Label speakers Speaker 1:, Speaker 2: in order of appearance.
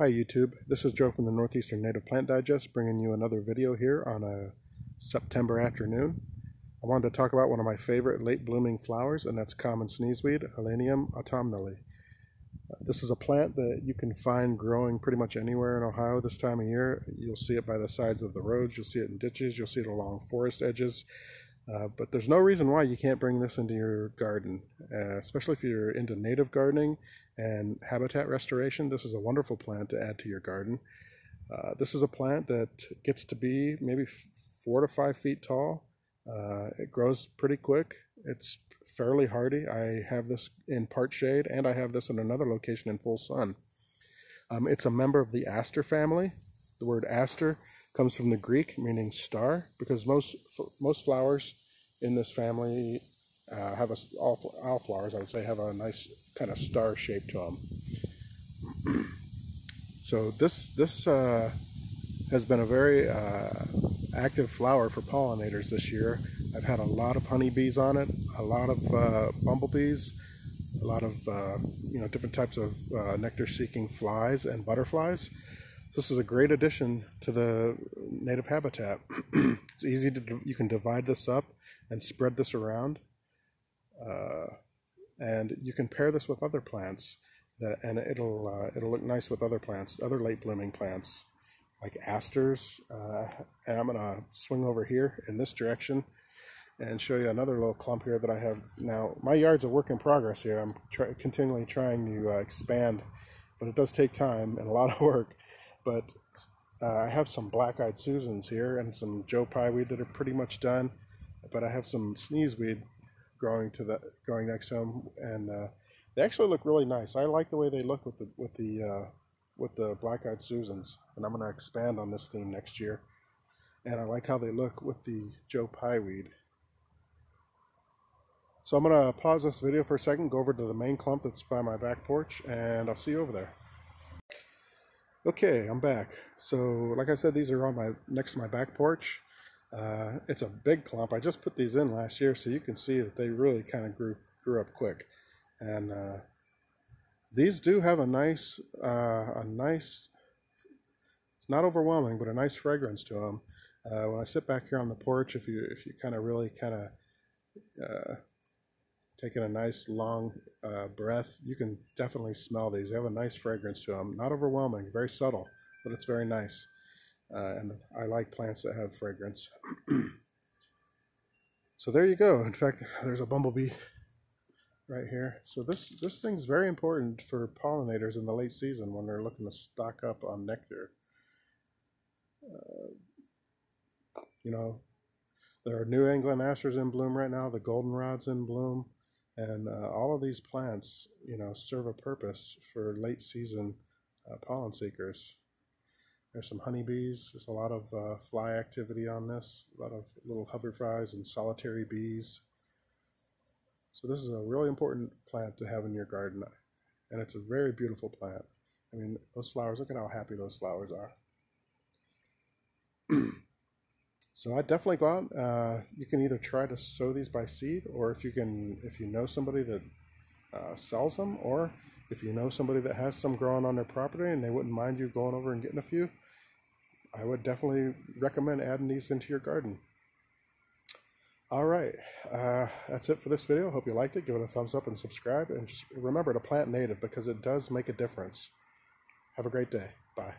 Speaker 1: Hi YouTube, this is Joe from the Northeastern Native Plant Digest bringing you another video here on a September afternoon. I wanted to talk about one of my favorite late blooming flowers, and that's common sneezeweed, Helenium autumnale. This is a plant that you can find growing pretty much anywhere in Ohio this time of year. You'll see it by the sides of the roads, you'll see it in ditches, you'll see it along forest edges. But there's no reason why you can't bring this into your garden, especially if you're into native gardening and habitat restoration. This is a wonderful plant to add to your garden. This is a plant that gets to be maybe 4 to 5 feet tall. It grows pretty quick. It's fairly hardy. I have this in part shade, and I have this in another location in full sun. It's a member of the aster family. The word aster comes from the Greek meaning star, because most flowers in this family all flowers, I would say, have a nice kind of star shape to them. So this has been a very active flower for pollinators this year. I've had a lot of honeybees on it, a lot of bumblebees, a lot of different types of nectar-seeking flies and butterflies. This is a great addition to the native habitat. It's easy to you can divide this up and spread this around, and you can pair this with other plants, and it'll look nice with other plants, other late blooming plants like asters. And I'm gonna swing over here in this direction and show you another little clump here that I have now. My yard's a work in progress here. I'm continually trying to expand, but it does take time and a lot of work. But I have some black-eyed Susans here and some Joe Pyeweed that are pretty much done. But I have some sneezeweed growing next to them, and they actually look really nice. I like the way they look with the black-eyed Susans, and I'm going to expand on this theme next year. And I like how they look with the Joe Pyeweed. So I'm going to pause this video for a second, go over to the main clump that's by my back porch, and I'll see you over there. Okay, I'm back. So like I said, these are next to my back porch. It's a big clump. I just put these in last year, so you can see that they really kind of grew up quick. And these do have a nice, it's not overwhelming, but a nice fragrance to them. When I sit back here on the porch, if you kind of really taking a nice long breath, you can definitely smell these. They have a nice fragrance to them. Not overwhelming, very subtle, but it's very nice. And I like plants that have fragrance. So there you go. In fact, there's a bumblebee right here. So this thing's very important for pollinators in the late season when they're looking to stock up on nectar. There are New England asters in bloom right now, the goldenrod's in bloom, and all of these plants, serve a purpose for late season pollen seekers. There's some honeybees. There's a lot of fly activity on this, a lot of little hoverflies and solitary bees. So this is a really important plant to have in your garden, and it's a very beautiful plant. I mean, those flowers, look at how happy those flowers are. So I'd definitely go out. You can either try to sow these by seed, or if you know somebody that sells them, or if you know somebody that has some growing on their property and they wouldn't mind you going over and getting a few, I would definitely recommend adding these into your garden. All right, that's it for this video. Hope you liked it. Give it a thumbs up and subscribe. And just remember to plant native, because it does make a difference. Have a great day. Bye.